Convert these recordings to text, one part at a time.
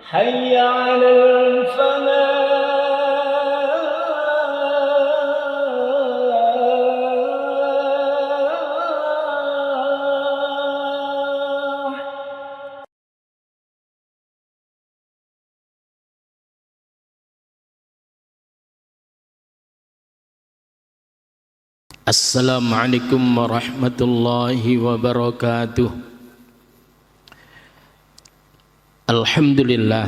حي على الفلاح. Assalamualaikum warahmatullahi wabarakatuh. Alhamdulillah.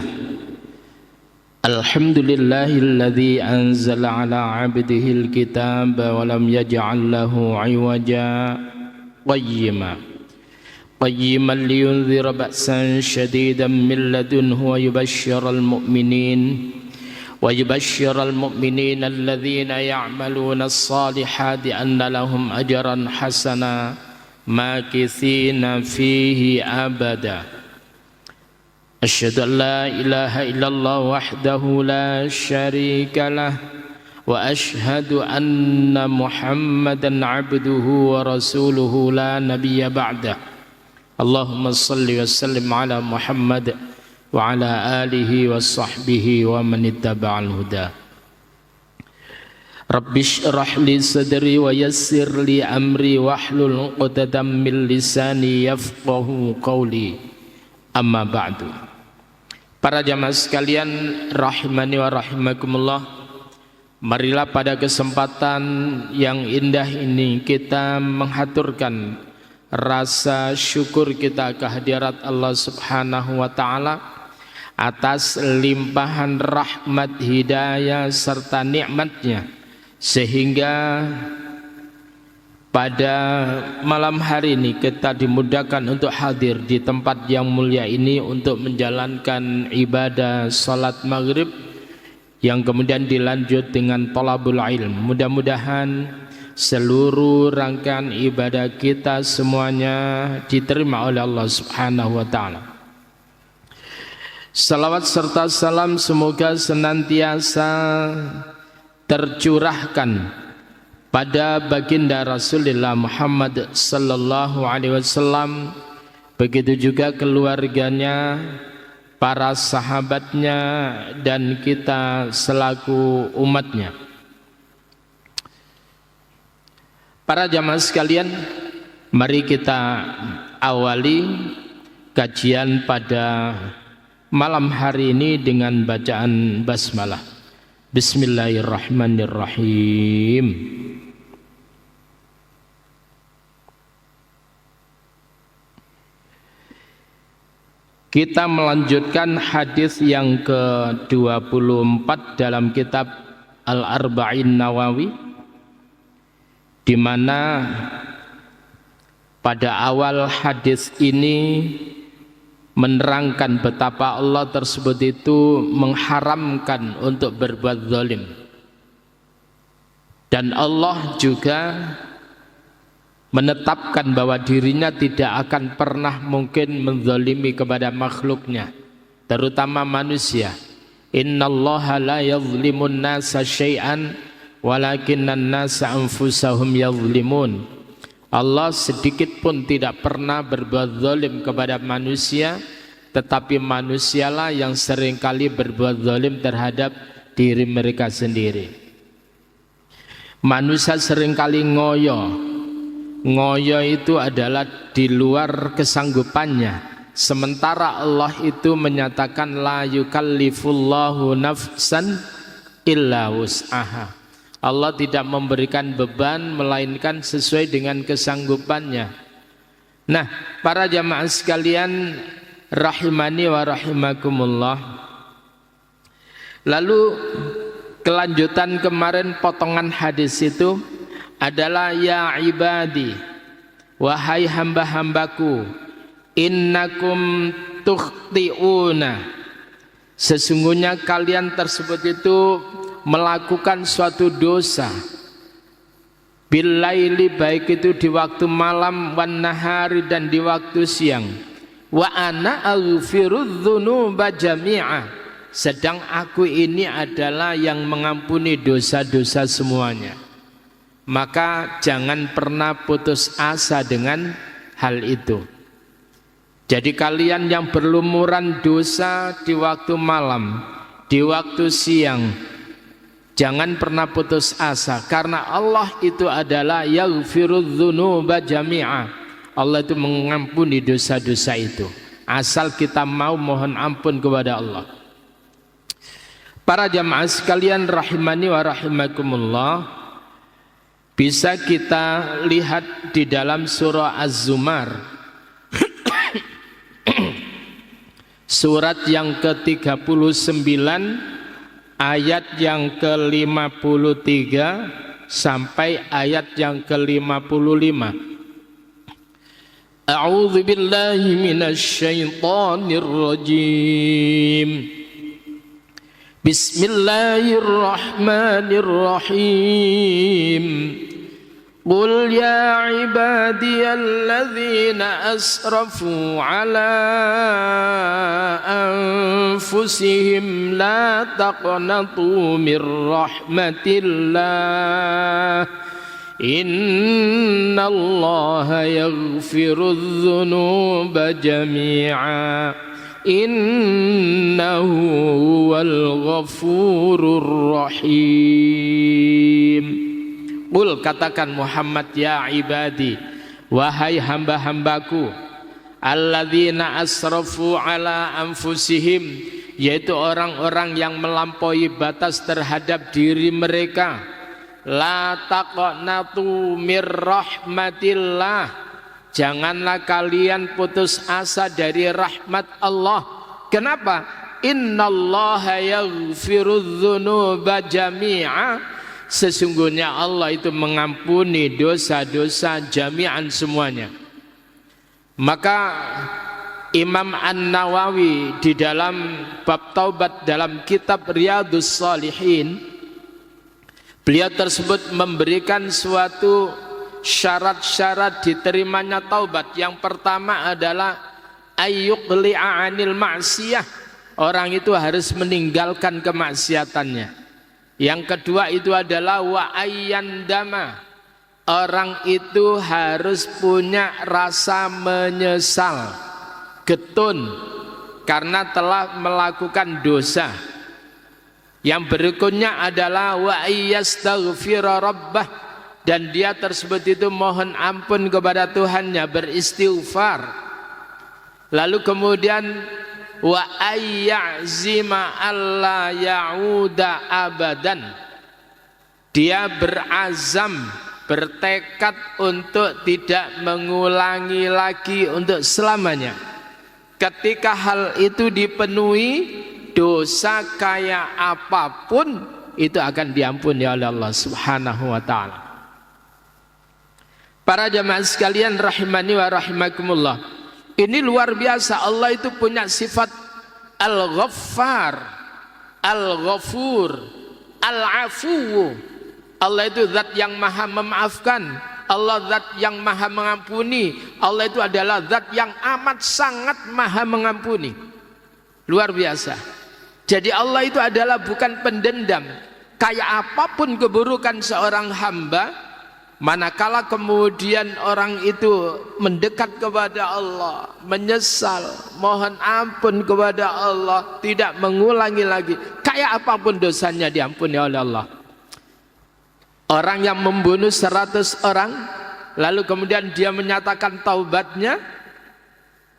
Alhamdulillahilladzi anzala ala 'abdihi alkitaba wa lam yaj'al lahu 'iwaja qayyiman liyunzira ba'san shadidan min ladunhu wa yubashshiral mu'minin الذين يعملون الصالحات أن لهم أجرا حسنا ماكثين فيه أبدا. أشهد أن لا إله إلا الله وحده لا شريك له وأشهد أن محمدا عبده ورسوله لا نبي بعده. اللهم صل وسلم على محمد وعلى آله وصحبه ومن اتبع الهدى. رب اشرح لي صدري ويسر لي أمري واحلل عقدة من لساني يفقهوا قولي. أما بعد. Para jamaah sekalian rahimani wa rahimakumullah, marilah pada kesempatan yang indah ini kita menghaturkan rasa syukur kita kehadirat Allah Subhanahu wa taala atas limpahan rahmat, hidayah serta nikmatnya, sehingga pada malam hari ini kita dimudahkan untuk hadir di tempat yang mulia ini untuk menjalankan ibadah salat maghrib yang kemudian dilanjut dengan thalabul ilm. Mudah-mudahan seluruh rangkaian ibadah kita semuanya diterima oleh Allah Subhanahu wa taala. Salawat serta salam semoga senantiasa tercurahkan pada baginda Rasulullah Muhammad sallallahu alaihi wasallam, begitu juga keluarganya, para sahabatnya dan kita selaku umatnya. Para jamaah sekalian, mari kita awali kajian pada malam hari ini dengan bacaan basmalah. Bismillahirrahmanirrahim. Kita melanjutkan hadis yang ke-24 dalam kitab Al-Arba'in Nawawi, di mana pada awal hadis ini menerangkan betapa Allah tersebut itu mengharamkan untuk berbuat zalim, dan Allah juga menetapkan bahwa dirinya tidak akan pernah mungkin menzalimi kepada makhluknya, terutama manusia. Innallaha la yazlimun nasa syai'an walakinnan nasa anfusahum yazlimun. Allah sedikit pun tidak pernah berbuat zalim kepada manusia, tetapi manusialah yang seringkali berbuat zalim terhadap diri mereka sendiri. Manusia seringkali ngoyo. Ngoyo itu adalah di luar kesanggupannya, sementara Allah itu menyatakan la yukallifullahu nafsan illa wus'aha. Allah tidak memberikan beban melainkan sesuai dengan kesanggupannya. Nah, para jamaah sekalian rahimani wa rahimakumullah, lalu kelanjutan kemarin potongan hadis itu adalah ya ibadi, wahai hamba-hambaku, innakum tukhti'una, sesungguhnya kalian tersebut itu melakukan suatu dosa, billaili, baik itu di waktu malam, wan nahari, dan di waktu siang, wa ana aghfirudz dzunuba jami'a, sedang aku ini adalah yang mengampuni dosa-dosa semuanya. Maka jangan pernah putus asa dengan hal itu. Jadi kalian yang berlumuran dosa di waktu malam, di waktu siang, jangan pernah putus asa, karena Allah itu adalah yaghfirudz dzunuba jami'a. Allah itu mengampuni dosa-dosa itu, asal kita mau mohon ampun kepada Allah. Para jamaah sekalian rahimani wa rahimakumullah, bisa kita lihat di dalam surah Az-Zumar surat yang ke-39 ayat yang ke-53 sampai ayat yang ke-55. A'udzu billahi minasyaitonir rajim. Bismillahirrahmanirrahim. Qul ya ibadiyalladzina asrafu ala anfusihim la taqnatu mir rahmatillah innallaha yaghfirudz dzunuba jami'a innahu huwal ghafurur rahim. Qul, katakan Muhammad, ya ibadi, wahai hamba-hambaku, alladzina asrafu ala anfusihim, yaitu orang-orang yang melampaui batas terhadap diri mereka. La taqnatu mir rahmatillah, janganlah kalian putus asa dari rahmat Allah. Kenapa? Innallaha yaghfirudz dzunuba jami'a, sesungguhnya Allah itu mengampuni dosa-dosa jami'an semuanya. Maka Imam An-Nawawi di dalam bab taubat dalam kitab Riyadhus Shalihin, beliau tersebut memberikan suatu syarat-syarat diterimanya taubat. Yang pertama adalah ayyuqli'a 'anil ma'siyah, orang itu harus meninggalkan kemaksiatannya. Yang kedua itu adalah wa ayyandama, orang itu harus punya rasa menyesal, getun karena telah melakukan dosa. Yang berikutnya adalah wa ayyastaghfira rabbah, dan dia tersebut itu mohon ampun kepada Tuhannya, beristighfar. Lalu kemudian wa ayyazima alla ya'uda abadan, dia berazam, bertekad untuk tidak mengulangi lagi untuk selamanya. Ketika hal itu dipenuhi, dosa kayak apapun itu akan diampuni oleh Allah Subhanahu wa ta'ala. Para jamaah sekalian rahimani wa rahimakumullah, ini luar biasa. Allah itu punya sifat Al-Ghaffar, Al-Ghafur, Al-Afuwu. Allah itu zat yang maha memaafkan, Allah zat yang maha mengampuni. Allah itu adalah zat yang amat sangat maha mengampuni. Luar biasa. Jadi Allah itu adalah bukan pendendam. Kayak apapun keburukan seorang hamba, manakala kemudian orang itu mendekat kepada Allah, menyesal, mohon ampun kepada Allah, tidak mengulangi lagi, kayak apapun dosanya diampuni oleh Allah. Orang yang membunuh 100 orang, lalu kemudian dia menyatakan taubatnya,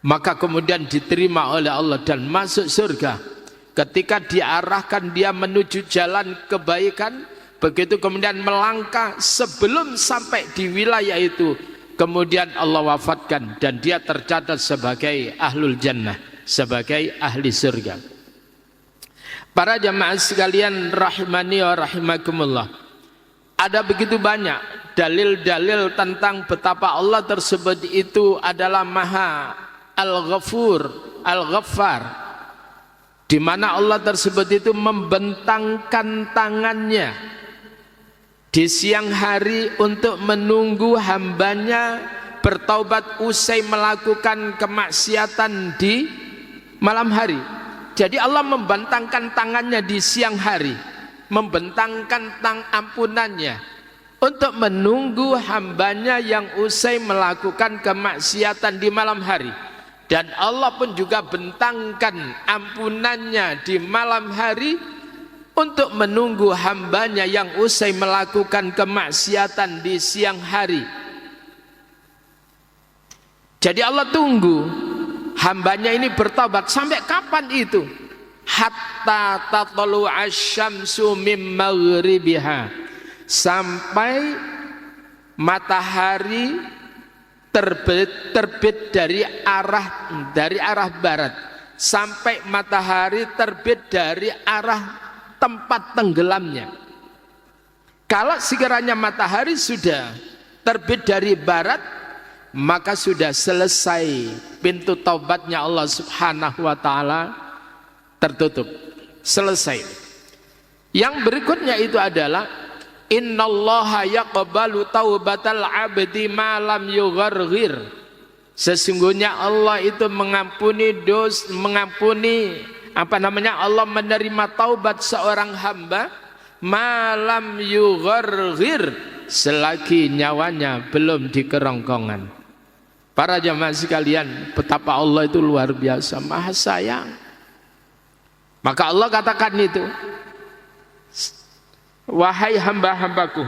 maka kemudian diterima oleh Allah dan masuk surga. Ketika diarahkan dia menuju jalan kebaikan, begitu kemudian melangkah, sebelum sampai di wilayah itu, kemudian Allah wafatkan dan dia tercatat sebagai ahlul jannah, sebagai ahli surga. Para jamaah sekalian rahimani wa rahimakumullah, ada begitu banyak dalil-dalil tentang betapa Allah tersebut itu adalah maha Al-Ghafur, Al-Ghaffar, di mana Allah tersebut itu membentangkan tangannya di siang hari untuk menunggu hambanya bertaubat usai melakukan kemaksiatan di malam hari. Jadi Allah membentangkan tangannya di siang hari, membentangkan ampunannya untuk menunggu hambanya yang usai melakukan kemaksiatan di malam hari. Dan Allah pun juga bentangkan ampunannya di malam hari untuk menunggu hambanya yang usai melakukan kemaksiatan di siang hari. Jadi Allah tunggu hambanya ini bertobat. Sampai kapan itu? Hatta tatlu asyamsu mim maghribiha, sampai matahari terbit dari arah barat, sampai matahari terbit dari arah tempat tenggelamnya. Kalau sekiranya matahari sudah terbit dari barat, maka sudah selesai pintu taubatnya Allah Subhanahu wa taala, tertutup, selesai. Yang berikutnya itu adalah innallaha yaqbalu taubatal abdi ma lam yugharghir. Sesungguhnya Allah itu mengampuni Allah menerima taubat seorang hamba malam yugharghir, selagi nyawanya belum di kerongkongan. Para jamaah sekalian, betapa Allah itu luar biasa, maha sayang. Maka Allah katakan itu, wahai hamba-hambaku,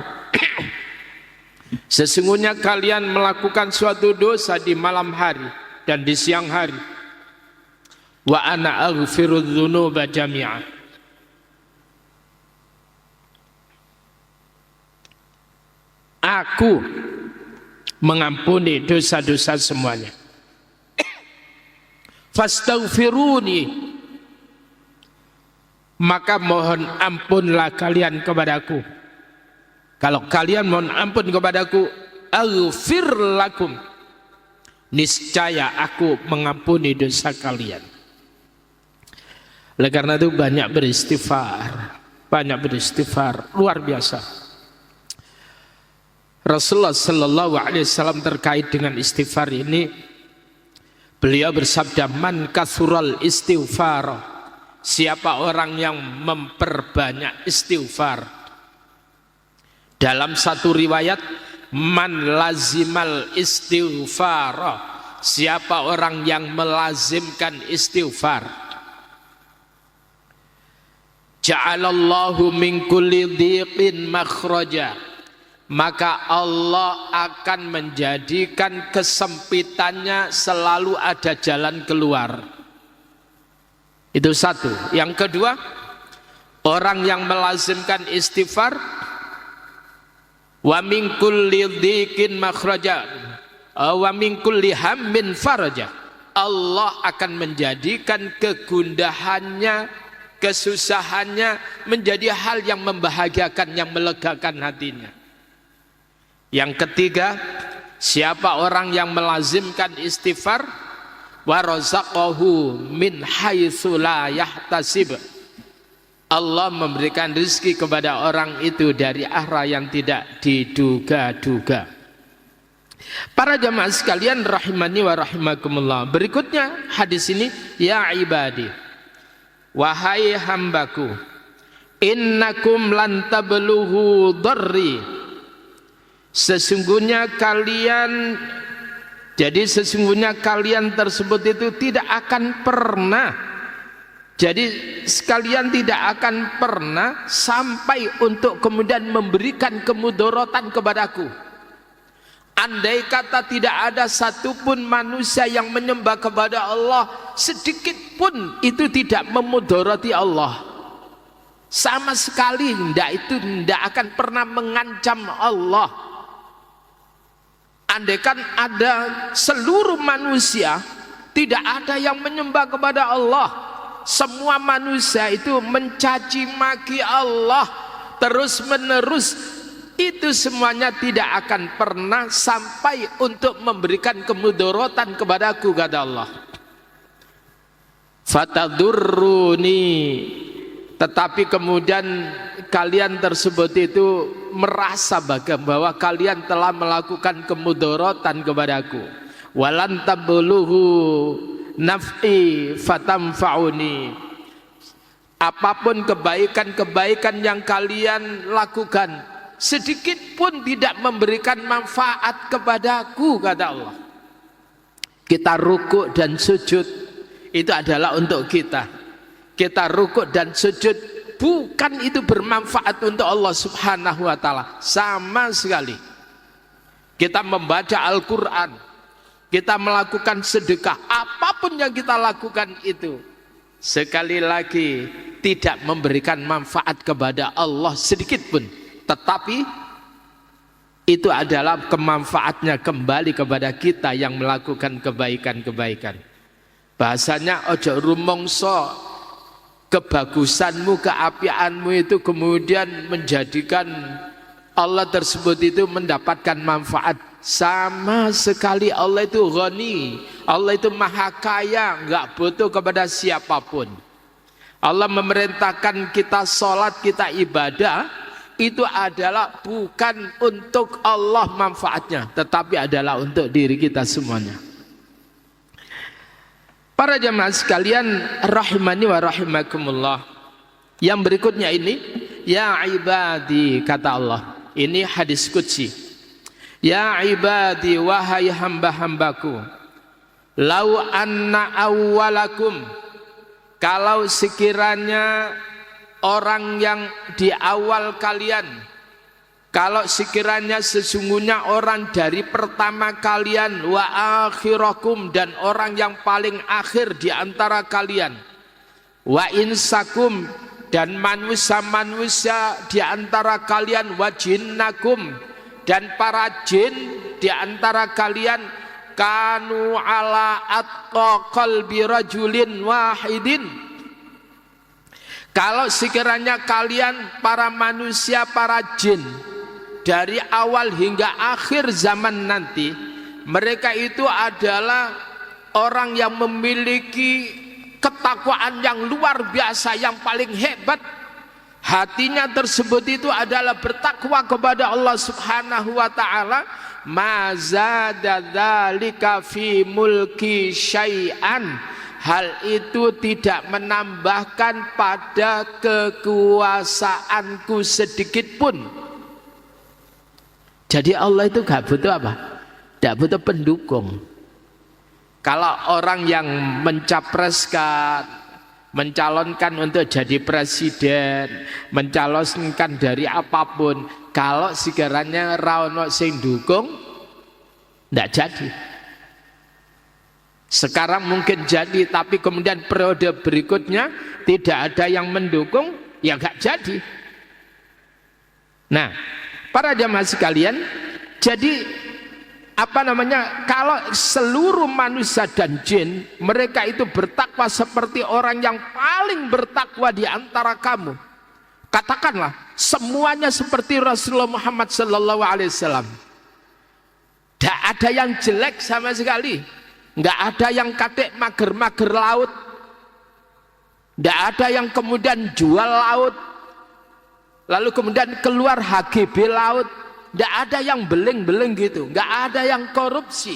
sesungguhnya kalian melakukan suatu dosa di malam hari dan di siang hari. Wa ana aghfirudz dzunuba jami'a. Aku mengampuni dosa-dosa semuanya. Fastaghfiruni, maka mohon ampunlah kalian kepadaku. Kalau kalian mohon ampun kepadaku, aghfir lakum, niscaya aku mengampuni dosa kalian. Oleh karena itu banyak beristighfar, luar biasa. Rasulullah Sallallahu Alaihi Wasallam terkait dengan istighfar ini, beliau bersabda, man kathural istighfar, siapa orang yang memperbanyak istighfar. Dalam satu riwayat, man lazimal istighfar, siapa orang yang melazimkan istighfar, ja'alallahu min kulli dhiqin makhraja, maka Allah akan menjadikan kesempitannya selalu ada jalan keluar. Itu satu. Yang kedua, orang yang melazimkan istighfar, wa min kulli dhiqin makhraja wa min kulli hammin faraja, Allah akan menjadikan kegundahannya, kesusahannya menjadi hal yang membahagiakan, yang melegakan hatinya. Yang ketiga, siapa orang yang melazimkan istighfar, wa razaqahu min haitsu la yahtasib, Allah memberikan rezeki kepada orang itu dari arah yang tidak diduga-duga. Para jamaah sekalian rahimani wa rahimakumullah, berikutnya hadis ini, ya ibadi, wahai hambaku, innakum lan tablughu dharri, sesungguhnya kalian tersebut itu tidak akan pernah, jadi sekalian tidak akan pernah sampai untuk kemudian memberikan kemudaratan kepadaku. Andai kata tidak ada satupun manusia yang menyembah kepada Allah, sedikit pun itu tidak memudarati Allah. Sama sekali tidak akan pernah mengancam Allah. Andaikan ada seluruh manusia, tidak ada yang menyembah kepada Allah, semua manusia itu mencaci maki Allah terus menerus, itu semuanya tidak akan pernah sampai untuk memberikan kemudaratan kepadaku, kata Allah. Fatadurruni, tetapi kemudian kalian tersebut itu merasa bahwa kalian telah melakukan kemudaratan kepadaku. Walan tablughu naf'i fatamfa'uni, apapun kebaikan-kebaikan yang kalian lakukan, sedikit pun tidak memberikan manfaat kepadaku, kata Allah. Kita rukuk dan sujud itu adalah untuk kita. Kita rukuk dan sujud bukan itu bermanfaat untuk Allah Subhanahu wa taala sama sekali. Kita membaca Al-Qur'an, kita melakukan sedekah, apapun yang kita lakukan itu sekali lagi tidak memberikan manfaat kepada Allah sedikit pun. Tetapi itu adalah kemanfaatnya kembali kepada kita yang melakukan kebaikan-kebaikan. Bahasanya ojo rumongso kebagusanmu, keapianmu itu kemudian menjadikan Allah tersebut itu mendapatkan manfaat. Sama sekali Allah itu ghani, Allah itu maha kaya, enggak butuh kepada siapapun. Allah memerintahkan kita sholat, kita ibadah, itu adalah bukan untuk Allah manfaatnya, tetapi adalah untuk diri kita semuanya. Para jamaah sekalian rahimani wa rahimakumullah, yang berikutnya ini, ya ibadi, kata Allah, ini hadis qudsi. Ya ibadi, wahai hamba-hambaku, lau anna awwalakum, kalau sekiranya orang yang di awal kalian, kalau sekiranya sesungguhnya orang dari pertama kalian, wa akhirakum, dan orang yang paling akhir di antara kalian, wa insakum, dan manusia-manusia di antara kalian, wa jinnakum, dan para jin di antara kalian, kanu ala atqa qalbi rajulin wahidin. Kalau sekiranya kalian para manusia, para jin dari awal hingga akhir zaman nanti, mereka itu adalah orang yang memiliki ketakwaan yang luar biasa, yang paling hebat. Hatinya tersebut itu adalah bertakwa kepada Allah Subhanahu wa taala. Mazada dzalika fi mulki syai'an, hal itu tidak menambahkan pada kekuasaanku sedikit pun. Jadi Allah itu gak butuh apa? Gak butuh pendukung. Kalau orang yang mencapreskan, mencalonkan untuk jadi presiden, mencalonkan dari apapun, kalau sekiranya rawono sing dukung, tidak jadi. Sekarang mungkin jadi, tapi kemudian periode berikutnya tidak ada yang mendukung, ya nggak jadi. Nah, para jamaah sekalian, jadi kalau seluruh manusia dan jin mereka itu bertakwa seperti orang yang paling bertakwa di antara kamu, katakanlah semuanya seperti Rasulullah Muhammad sallallahu alaihi wasallam, tidak ada yang jelek sama sekali, nggak ada yang katik mager-mager laut, tidak ada yang kemudian jual laut lalu kemudian keluar HGB laut. Tidak ada yang beling-beling gitu, nggak ada yang korupsi.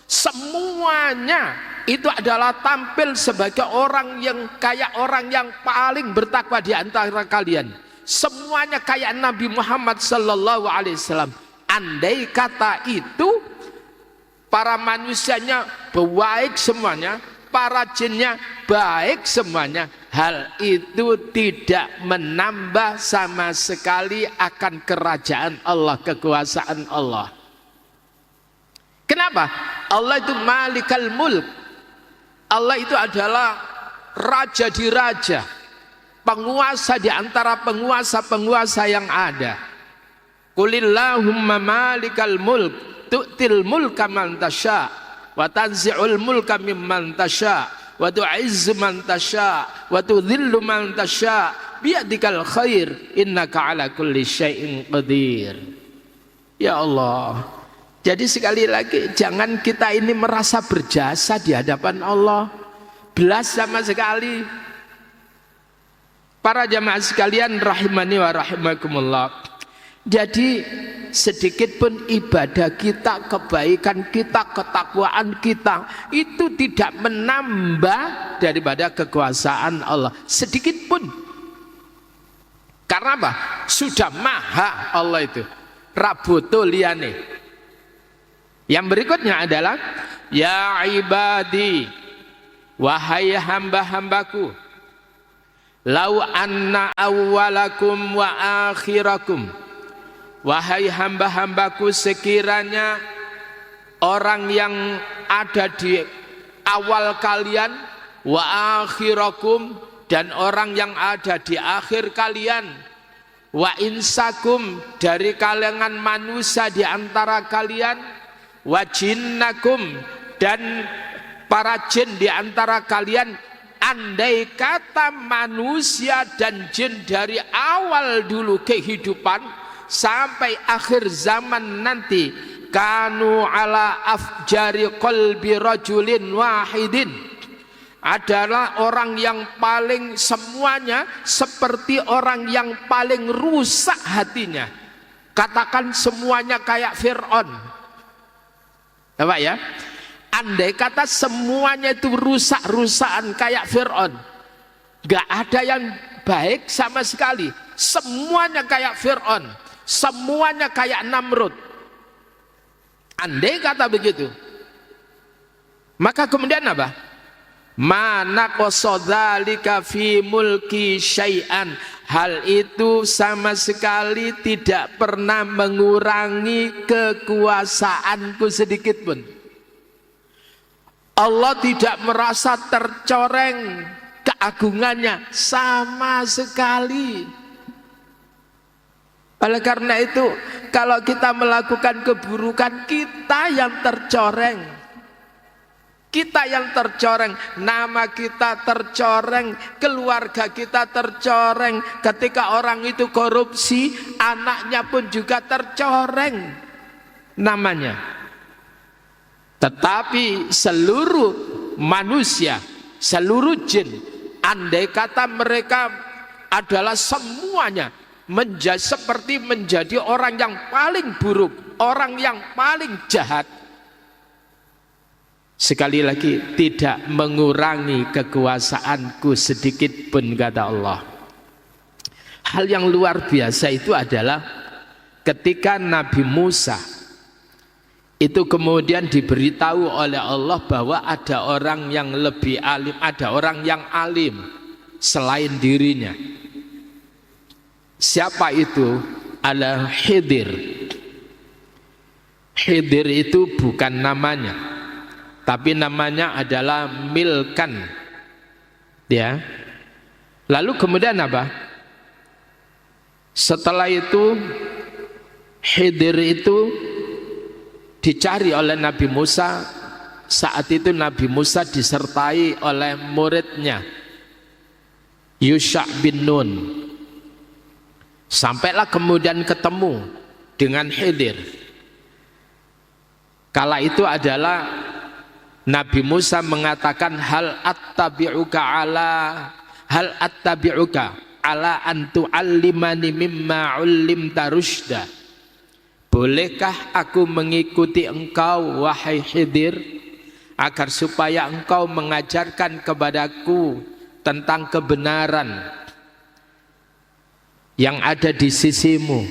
Semuanya itu adalah tampil sebagai orang yang kayak orang yang paling bertakwa di antara kalian. Semuanya kayak Nabi Muhammad sallallahu alaihi wasallam. Andai kata itu para manusianya baik semuanya, para jinnya baik semuanya, hal itu tidak menambah sama sekali akan kerajaan Allah, kekuasaan Allah. Kenapa? Allah itu malikal mulk. Allah itu adalah raja di raja, penguasa di antara penguasa-penguasa yang ada. Qulillahumma malikal mulk tu'til mulka man tasya wa tanzi'ul mulka mimman tasya wa tu'izzu man tasya wa tudhillu man tasya biyadikal khair innaka ala kulli syai'in qadir. Ya Allah, jadi sekali lagi jangan kita ini merasa berjasa di hadapan Allah, belas sama sekali. Para jamaah sekalian rahimani wa rahimakumullah, jadi sedikit pun ibadah kita, kebaikan kita, ketakwaan kita itu tidak menambah daripada kekuasaan Allah sedikit pun. Karena apa? Sudah maha Allah itu, rabuto liane. Yang berikutnya adalah ya ibadi, wahai hamba-hambaku, lau anna awwalakum wa akhirakum, wahai hamba-hambaku, sekiranya orang yang ada di awal kalian, wa akhirakum, dan orang yang ada di akhir kalian, wa insakum, dari kalangan manusia di antara kalian, wa jinnakum, dan para jin di antara kalian, andai kata manusia dan jin dari awal dulu kehidupan sampai akhir zaman nanti, kanu ala afjari qalbi rajulin wahidin, adalah orang yang paling, semuanya seperti orang yang paling rusak hatinya. Katakan semuanya kayak Fir'aun. Ya Pak ya, andai kata semuanya itu rusak-rusakan kayak Fir'aun, gak ada yang baik sama sekali, semuanya kayak Fir'aun, semuanya kayak Namrud. Andai kata begitu, maka kemudian apa? Mana qasadzalika fi mulki syai'an, hal itu sama sekali tidak pernah mengurangi kekuasaanku sedikit pun. Allah tidak merasa tercoreng keagungannya sama sekali. Oleh karena itu, kalau kita melakukan keburukan, kita yang tercoreng. Kita yang tercoreng, nama kita tercoreng, keluarga kita tercoreng. Ketika orang itu korupsi, anaknya pun juga tercoreng namanya. Tetapi seluruh manusia, seluruh jin, andai kata mereka adalah semuanya seperti menjadi orang yang paling buruk, orang yang paling jahat, sekali lagi tidak mengurangi kekuasaanku sedikit pun, kata Allah. Hal yang luar biasa itu adalah ketika Nabi Musa itu kemudian diberitahu oleh Allah bahwa ada orang yang lebih alim, ada orang yang alim selain dirinya. Siapa itu? Adalah Khidir. Khidir itu bukan namanya, tapi namanya adalah Milkan. Ya. Lalu kemudian apa? Setelah itu Khidir itu dicari oleh Nabi Musa. Saat itu Nabi Musa disertai oleh muridnya Yusha bin Nun. Sampailah kemudian ketemu dengan Khidir. Kala itu adalah Nabi Musa mengatakan, hal attabi'uka ala an tu'allimani mimma 'ullimta rusyda. Bolehkah aku mengikuti engkau wahai Khidir, agar supaya engkau mengajarkan kepadaku tentang kebenaran yang ada di sisimu.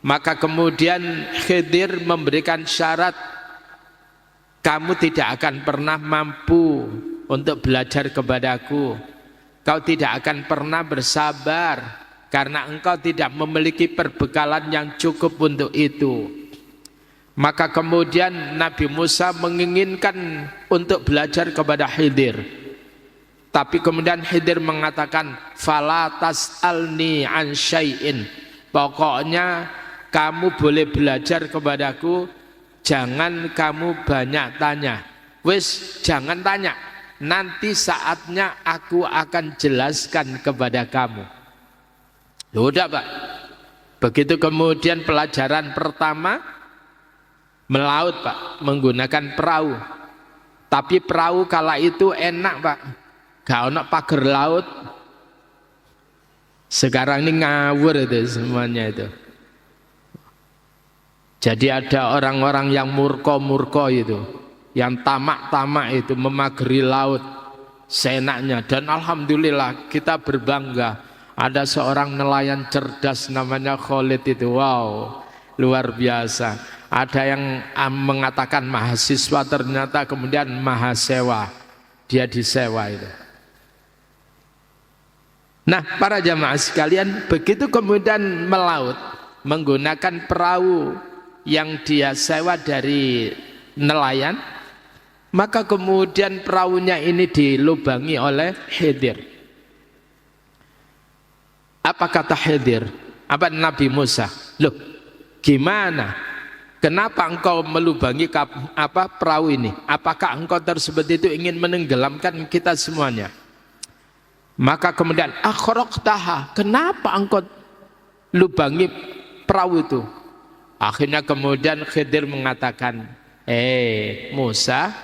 Maka kemudian Khidir memberikan syarat, kamu tidak akan pernah mampu untuk belajar kepadaku, kau tidak akan pernah bersabar karena engkau tidak memiliki perbekalan yang cukup untuk itu. Maka kemudian Nabi Musa menginginkan untuk belajar kepada Khidir. Tapi kemudian Khidir mengatakan, fala tas'alni an syai'in, pokoknya kamu boleh belajar kepadaku, jangan kamu banyak tanya. Wis, jangan tanya, nanti saatnya aku akan jelaskan kepada kamu. Udah Pak. Begitu kemudian pelajaran pertama, melaut Pak, menggunakan perahu. Tapi perahu kala itu enak Pak, gak ada pagar laut. Sekarang ini ngawur itu semuanya itu. Jadi ada orang-orang yang murko-murko itu, yang tamak-tamak itu, memagari laut seenaknya. Dan alhamdulillah kita berbangga, ada seorang nelayan cerdas namanya Khalid itu. Wow, luar biasa. Ada yang mengatakan mahasiswa, ternyata kemudian mahasewa, dia disewa itu. Nah, para jamaah sekalian, begitu kemudian melaut menggunakan perahu yang dia sewa dari nelayan, maka kemudian perahunya ini dilubangi oleh Khidir. Apa kata Khidir? Apa Nabi Musa? Loh, gimana? Kenapa engkau melubangi perahu ini? Apakah engkau tersebut itu ingin menenggelamkan kita semuanya? Maka kemudian akhraqtaha, kenapa engkau lubangi perahu itu? Akhirnya kemudian Khidir mengatakan, Musa,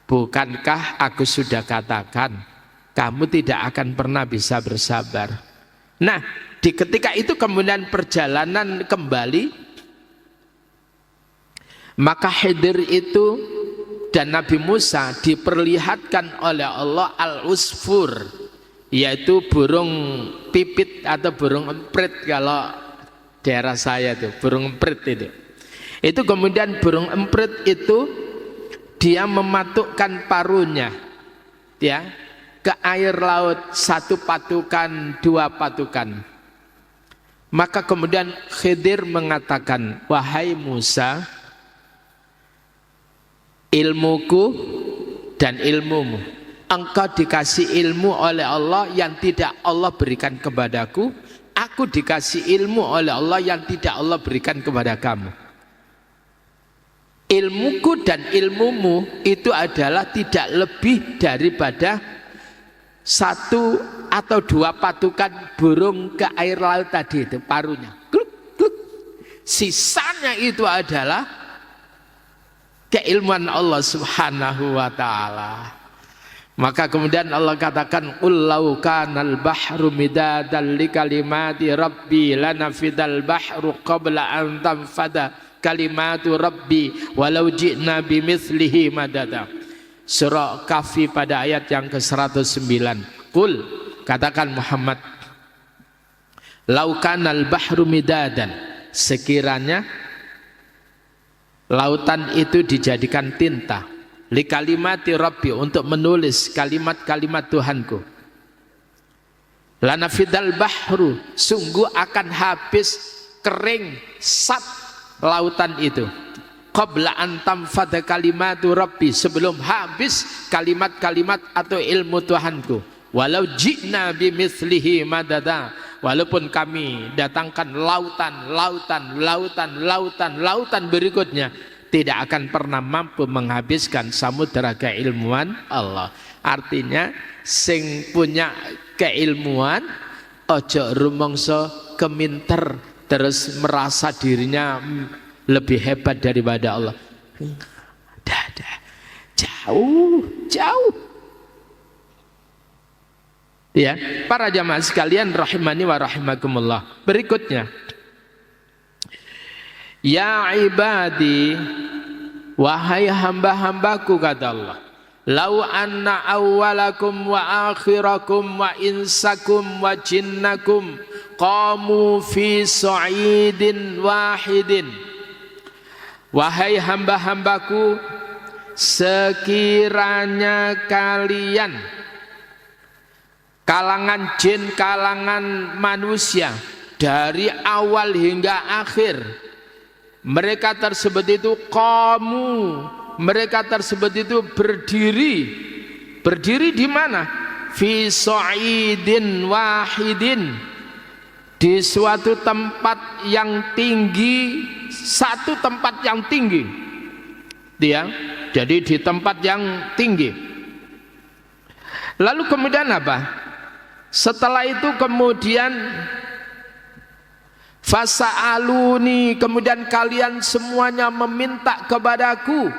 bukankah aku sudah katakan kamu tidak akan pernah bisa bersabar? Nah, di ketika itu kemudian perjalanan kembali, maka Khidir itu dan Nabi Musa diperlihatkan oleh Allah al-usfur, yaitu burung pipit atau burung emprit kalau daerah saya itu, burung emprit itu kemudian burung emprit itu dia mematukkan paruhnya ya ke air laut, 1 patukan, 2 patukan. Maka kemudian Khidir mengatakan, wahai Musa, ilmuku dan ilmumu, engkau dikasih ilmu oleh Allah yang tidak Allah berikan kepadaku, aku dikasih ilmu oleh Allah yang tidak Allah berikan kepada kamu. Ilmuku dan ilmumu itu adalah tidak lebih daripada 1 atau 2 patukan burung ke air laut tadi itu, paruhnya gluk, gluk. Sisanya itu adalah keilmuan Allah subhanahu wa ta'ala. Maka kemudian Allah katakan, qul law kanal bahru midadan li kalimati rabbi lanafidal bahru qabla an tanfada kalimatu rabbi walau ji'na bimithlihi madada. Surah Kahfi pada ayat yang ke-109. Qul, katakan Muhammad, law kanal bahru midadan, sekiranya lautan itu dijadikan tinta, li kalimati rabbi, untuk menulis kalimat-kalimat Tuhanku, lanafidal bahru, sungguh akan habis, kering, sat lautan itu, qabla an tanfada kalimatu rabbi, sebelum habis kalimat-kalimat atau ilmu Tuhanku, walau ji'na bimithlihi madada, walaupun kami datangkan lautan berikutnya, tidak akan pernah mampu menghabiskan samudera keilmuan Allah. Artinya sing punya keilmuan ojo rumangsa keminter terus merasa dirinya lebih hebat daripada Allah. Jauh. Ya, para jamaah sekalian rahimani wa rahimakumullah. Berikutnya, ya ibadi, wahai hamba-hambaku, kata Allah, lau anna awwalakum wa akhirakum wa insakum wa jinnakum qamu fi sa'idin wahidin. Wahai hamba-hambaku, sekiranya kalian, kalangan jin, kalangan manusia, dari awal hingga akhir, mereka tersebut itu mereka tersebut itu berdiri di mana? Fi sa'idin wahidin, di suatu tempat yang tinggi, satu tempat yang tinggi. Dia jadi di tempat yang tinggi. Lalu kemudian apa? Setelah itu kemudian fasa'aluni, kemudian kalian semuanya meminta kepadaku.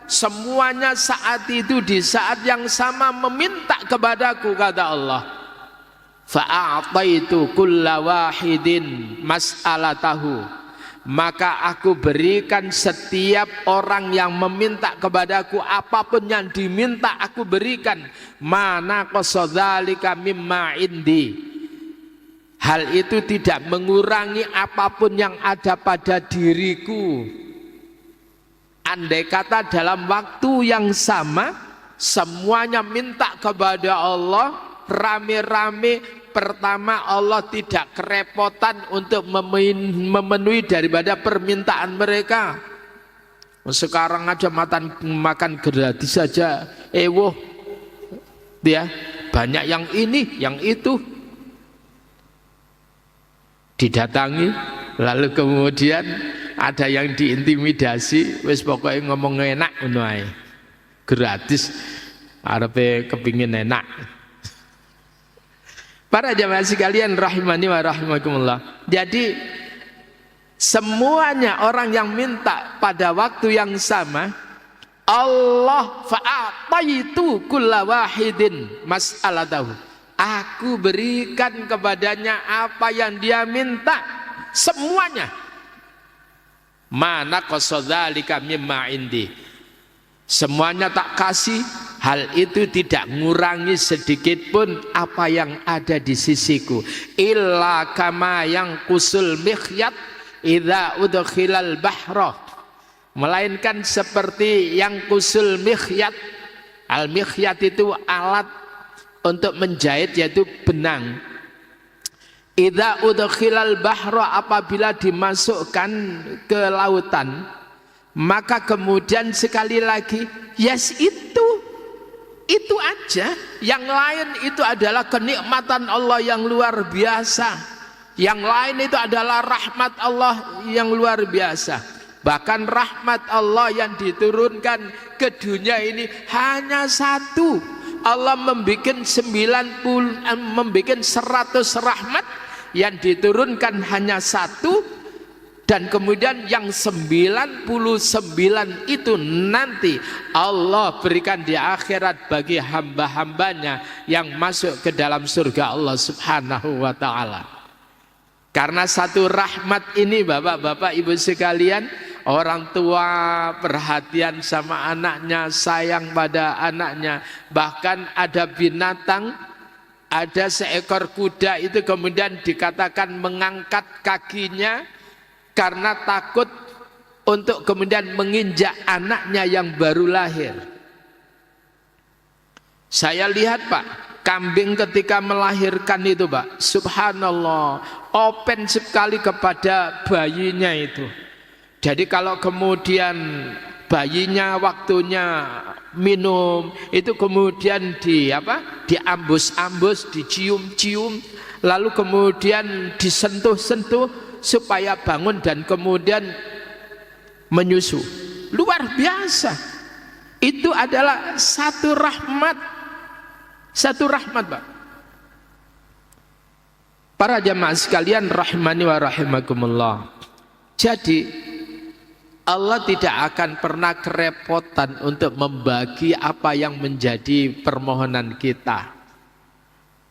Semuanya saat itu, di saat yang sama meminta kepadaku, kata Allah. Fa'ataitu kulla wahidin mas'alatahu, maka aku berikan setiap orang yang meminta kepadaku apapun yang diminta aku berikan. Mana qasadzalika mimma indi, hal itu tidak mengurangi apapun yang ada pada diriku. andai kata dalam waktu yang sama semuanya minta kepada Allah rame-rame, pertama Allah tidak kerepotan untuk memenuhi daripada permintaan mereka. Sekarang aja makan gratis saja, ya, banyak yang ini, yang itu. Didatangi, lalu kemudian ada yang diintimidasi, wis pokoknya ngomong enak ngono ae. Gratis, arepe kepingin enak. Para jamaah sekalian rahimani wa rahimakumullah. Jadi semuanya orang yang minta pada waktu yang sama, Allah fa'ataitu kulla wahidin mas'alatahu. Aku berikan kepadanya apa yang dia minta, semuanya. Mana qasadzalika mimma indi. Semuanya tak kasih, hal itu tidak ngurangi sedikit pun apa yang ada di sisiku. Illa kama yang kusul mikhyat idza udkhilal bahra. Melainkan seperti yang kusul mikhyat. Al mikhyat itu alat untuk menjahit, yaitu benang. Idza udkhilal bahra, apabila dimasukkan ke lautan, maka kemudian sekali lagi yes, itu aja. Yang lain itu adalah kenikmatan Allah yang luar biasa. Yang lain itu adalah rahmat Allah yang luar biasa. Bahkan rahmat Allah yang diturunkan ke dunia ini hanya satu. Allah membuat 100 rahmat, yang diturunkan hanya satu, dan kemudian yang 99 itu nanti Allah berikan di akhirat bagi hamba-hambanya yang masuk ke dalam surga Allah subhanahu wa ta'ala. Karena satu rahmat ini, bapak-bapak ibu sekalian, orang tua perhatian sama anaknya, sayang pada anaknya. Bahkan ada binatang, ada seekor kuda itu kemudian dikatakan mengangkat kakinya karena takut untuk kemudian menginjak anaknya yang baru lahir. Saya lihat Pak, kambing ketika melahirkan itu Pak, subhanallah, open sekali kepada bayinya itu. Jadi kalau kemudian bayinya waktunya minum, itu kemudian diambus-ambus, dicium-cium, lalu kemudian disentuh-sentuh supaya bangun dan kemudian menyusu. Luar biasa. Itu adalah satu rahmat. Satu rahmat, Pak. Para jamaah sekalian rahimani wa rahimakumullah. Jadi Allah tidak akan pernah kerepotan untuk membagi apa yang menjadi permohonan kita.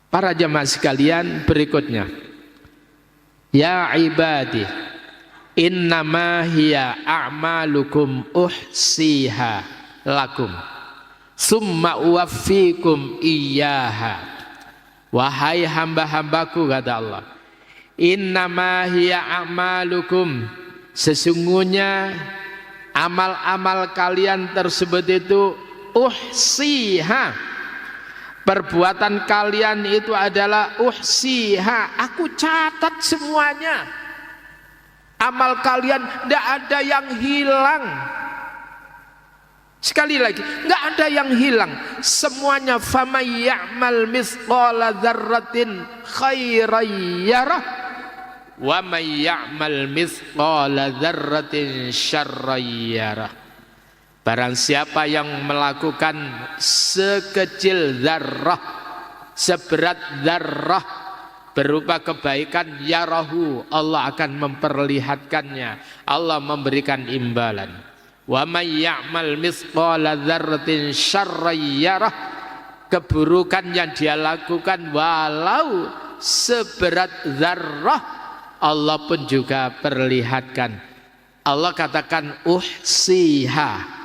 Para jamaah sekalian, berikutnya, ya ibadi, innama hiya a'malukum uhsiha lakum summa uwaffikum iyyaha. Wahai hamba-hambaku, kata Allah, innama hiya a'malukum, sesungguhnya amal-amal kalian tersebut itu uhsiha, perbuatan kalian itu adalah uhsiha, aku catat semuanya. Amal kalian tidak ada yang hilang. Sekali lagi, nggak ada yang hilang, semuanya. Faman ya'mal mithqala dzarratin khairan yarah wa man ya'mal mithqala dzarratin syarran yarah. Barang siapa yang melakukan sekecil dzarrah, seberat dzarrah berupa kebaikan, yarahu, Allah akan memperlihatkannya, Allah memberikan imbalan. Wa may ya'mal mithqala dzarratin syarran yarah, keburukan yang dia lakukan walau seberat zarrah, Allah pun juga perlihatkan. Allah katakan uhsiha,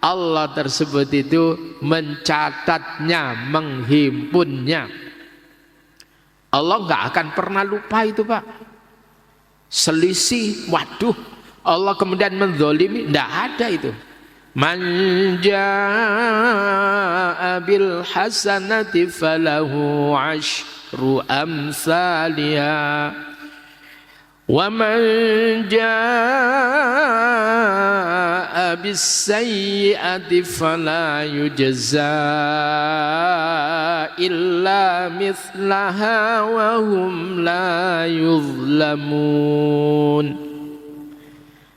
Allah tersebut itu mencatatnya, menghimpunnya. Allah nggak akan pernah lupa itu Pak. Selisih, waduh, Allah kemudian menzolimi, tidak ada itu. Man jaa'a bil hasanati falahu 'asyru amsalha wa man jaa'a bis sayyi'ati fala yujza illa mithlaha wa hum la yuzlamun.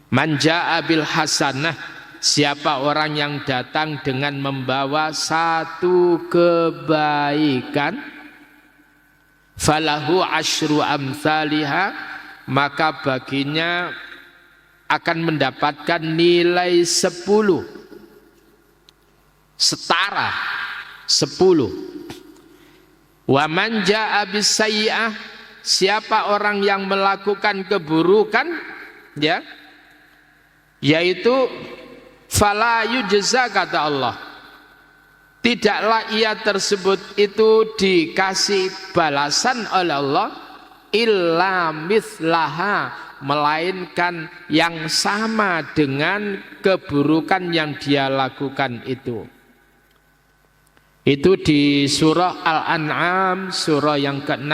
Man jaa'a bil hasanah, siapa orang yang datang dengan membawa satu kebaikan, falahu asyru amsalha, maka baginya akan mendapatkan nilai 10, setara 10. Wa man jaa'a bis sayyi'ah, siapa orang yang melakukan keburukan, ya, yaitu fala yujza, kata Allah, tidaklah ia tersebut itu dikasih balasan oleh Allah, illa mithlaha, melainkan yang sama dengan keburukan yang dia lakukan itu. Itu di surah Al-An'am, surah yang ke-6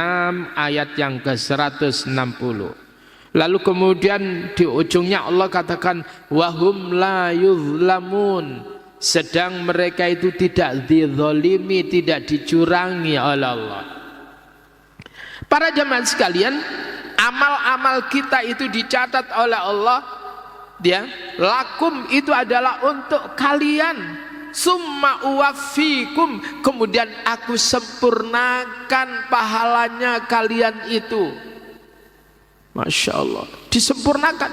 ayat yang ke-160. Lalu kemudian di ujungnya Allah katakan wahum la yuzlamun, sedang mereka itu tidak dizalimi, tidak dicurangi oleh Allah. Para jemaah sekalian, amal-amal kita itu dicatat oleh Allah, ya, lakum itu adalah untuk kalian. Summa uwaffikum, kemudian aku sempurnakan pahalanya kalian itu. Masya Allah, disempurnakan.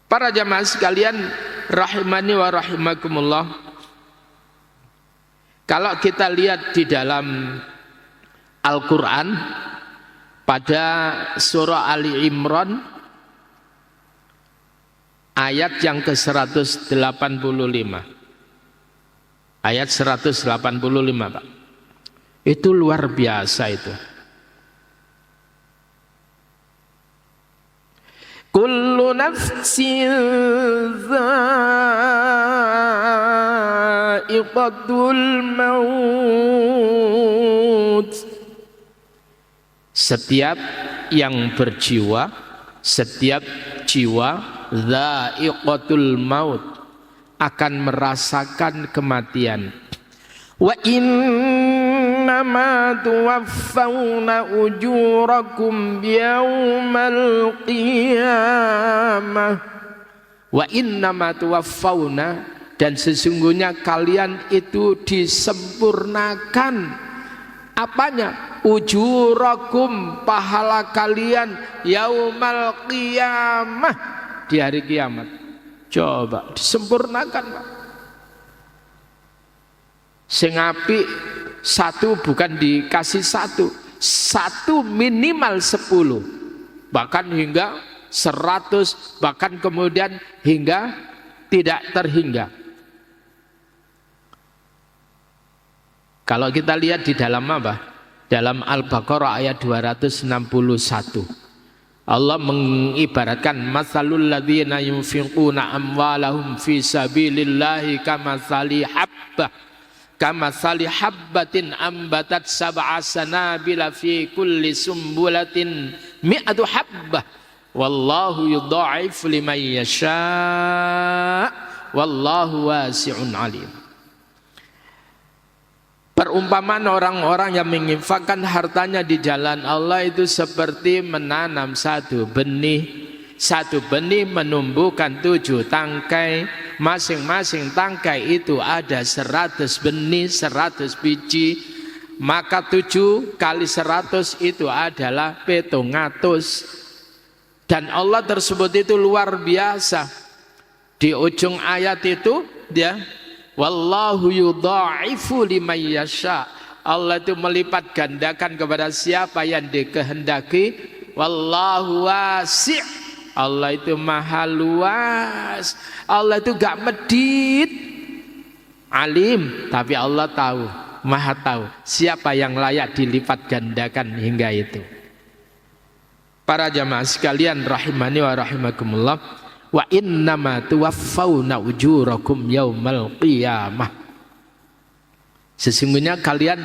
Para jamaah sekalian rahimani wa rahimakumullah, kalau kita lihat di dalam Al-Quran pada surah Ali Imran ayat yang ke-185, ayat 185, Pak, itu luar biasa itu. Kullu nafsin dha'iqatul maut, setiap yang berjiwa, setiap jiwa dha'iqatul maut akan merasakan kematian. Wa innama tuwaffawna ujurakum yaumal qiyamah. Wa innama tuwaffawna, dan sesungguhnya kalian itu disempurnakan apanya? Ujurakum, pahala kalian, yaumal qiyamah, di hari kiamat. Coba disempurnakan, Pak. Sing apik satu bukan dikasih satu, satu minimal 10, bahkan hingga 100, bahkan kemudian hingga tidak terhingga. Kalau kita lihat di dalam apa? Dalam Al-Baqarah ayat 261, Allah mengibaratkan masalul ladzina yunfiquna amwalahum fi sabilillahi kamathali habbatin ambatat sab'a sanabila fi kulli sumbulatin mi'atu habbah wallahu yudha'ifu liman yasha' wallahu wasi'un alim. Perumpamaan orang-orang yang menginfakkan hartanya di jalan Allah itu seperti menanam satu benih. Satu benih menumbuhkan 7 tangkai. Masing-masing tangkai itu ada 100 benih, 100 biji. Maka 7 kali 100 itu adalah 700. Dan Allah tersebut itu luar biasa. Di ujung ayat itu dia, wallahu yudha'ifu liman yasha, Allah itu melipat gandakan kepada siapa yang dikehendaki. Wallahu wasi', Allah itu maha luas, Allah itu gak medit. Alim, tapi Allah tahu, maha tahu siapa yang layak dilipat gandakan hingga itu. Para jamaah sekalian rahimani wa rahimakumullah, Wa innama tuwaffawna ujurakum yaumal qiyamah. Sesungguhnya kalian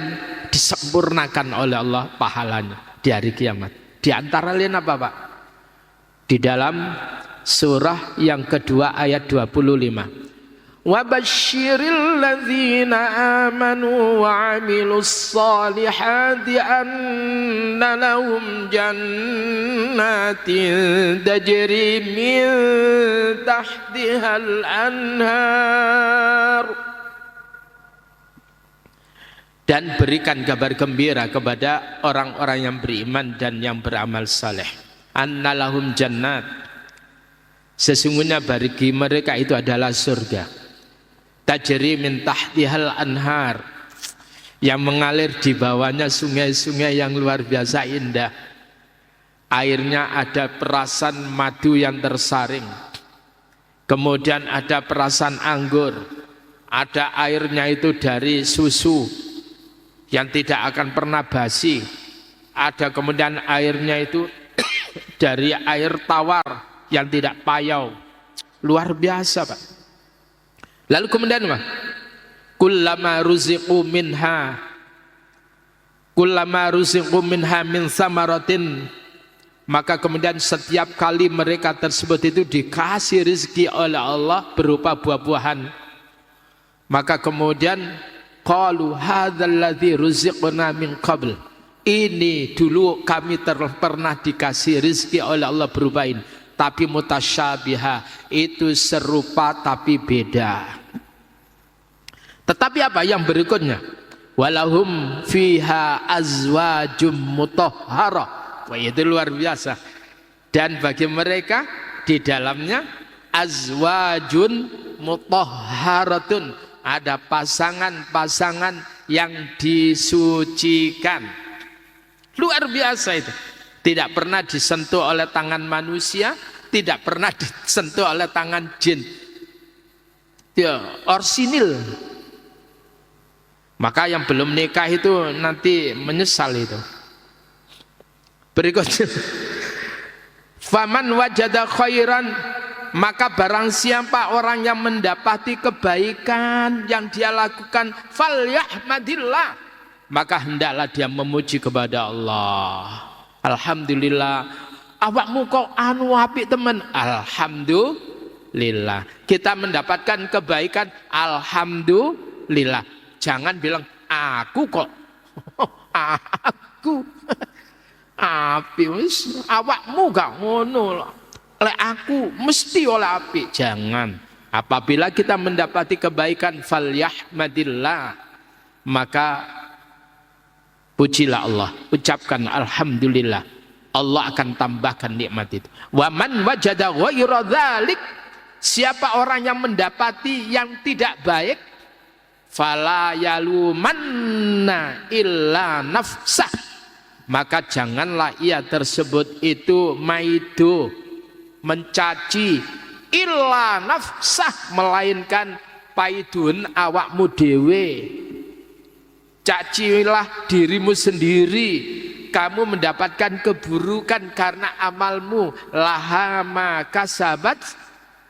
disempurnakan oleh Allah pahalanya di hari kiamat. Di antara lain apa, Pak? Di dalam surah yang kedua ayat 25. Wabashiril ladzina amanu wa amilus salihati anna lahum jannatin tajri min tahtihal anhar. Dan berikan kabar gembira kepada orang-orang yang beriman dan yang beramal saleh. Anna lahum jannat, sesungguhnya bagi mereka itu adalah surga. Tajri min tahtihal anhar, yang mengalir di bawahnya sungai-sungai yang luar biasa indah. Airnya ada perasan madu yang tersaring, kemudian ada perasan anggur, ada airnya itu dari susu yang tidak akan pernah basi, ada kemudian airnya itu dari air tawar yang tidak payau. Luar biasa, Pak. Lalu kemudian apa? Kullama ruziqu minha min samaratin, maka kemudian setiap kali mereka tersebut itu dikasih rezeki oleh Allah berupa buah-buahan, maka kemudian qalu hadzal ladzi ruziqna min qabl, ini dulu kami pernah dikasih rezeki oleh Allah berupa ini, tapi mutasyabiha, itu serupa tapi beda. Tetapi apa yang berikutnya? Walahum fiha azwajum mutahharah. Wah, itu luar biasa. Dan bagi mereka di dalamnya azwajun mutahharatun, ada pasangan-pasangan yang disucikan. Luar biasa itu. Tidak pernah disentuh oleh tangan manusia, tidak pernah disentuh oleh tangan jin. Ya, orsinil. Maka yang belum nikah itu nanti menyesal itu. Berikutnya, faman wajada khairan, maka barang siapa orang yang mendapati kebaikan yang dia lakukan, falyahmadillah, maka hendaklah dia memuji kepada Allah. Alhamdulillah, awakmu kok anu apik teman. Alhamdulillah, kita mendapatkan kebaikan, alhamdulillah. Jangan bilang aku kok aku api, wis awakmu gak ngono, lek aku mesti oleh api. Jangan. Apabila kita mendapati kebaikan, falyahmadillah, maka pujilah Allah, ucapkan alhamdulillah, Allah akan tambahkan nikmat itu. Wa man wajada ghaira dzalik, siapa orang yang mendapati yang tidak baik, fala yalumanna illa nafsah, maka janganlah ia tersebut itu maido, mencaci, illa nafsah, melainkan paidun awakmu dewe. Cacilah dirimu sendiri, kamu mendapatkan keburukan karena amalmu. Laha ma kasabat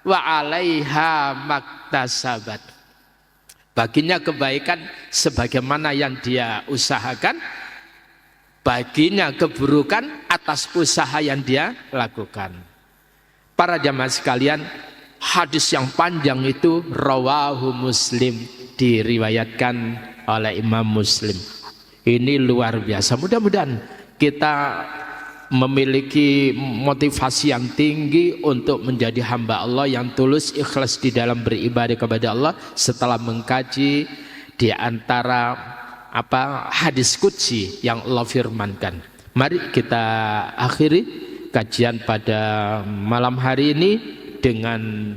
wa alaiha maktasabat, baginya kebaikan sebagaimana yang dia usahakan, baginya keburukan atas usaha yang dia lakukan. Para jamaah sekalian, hadis yang panjang itu rawahu Muslim, diriwayatkan oleh Imam Muslim. Ini luar biasa. Mudah-mudahan kita memiliki motivasi yang tinggi untuk menjadi hamba Allah yang tulus ikhlas di dalam beribadah kepada Allah setelah mengkaji di antara hadis qudsi yang Allah firmankan. Mari kita akhiri kajian pada malam hari ini dengan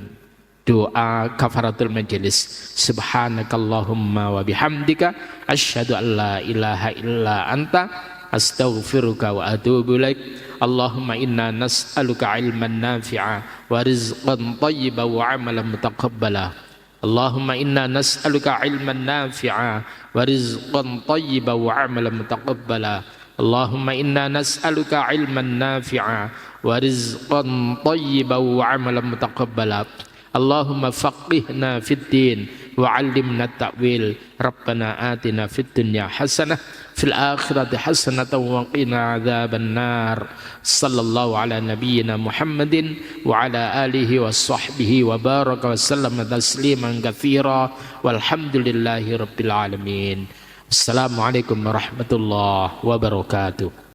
doa kafaratul majelis. Subhanakallahumma wa bihamdika asyhadu an la ilaha illa anta astaghfiruka wa atubu ilaik. Allahumma inna nas'aluka ilman nafi'a wa rizqan thayyiban wa amalan mutaqabbala. Allahumma inna nas'aluka ilman nafi'a wa rizqan thayyiban wa amalan mutaqabbala. Allahumma inna nas'aluka ilman nafi'a wa rizqan tayyiban wa amalan mutaqabbala. Allahumma faqihna fid din wa 'allimna at-ta'wil. Rabbana atina fid dunya hasanah fil akhirati hasanatan wa qina adzaban nar. Sallallahu ala nabiyyina Muhammadin wa ala alihi wa sahbihi wa baraka wa sallama tasliman katsira walhamdulillahi rabbil alamin. Assalamualaikum warahmatullahi wabarakatuh.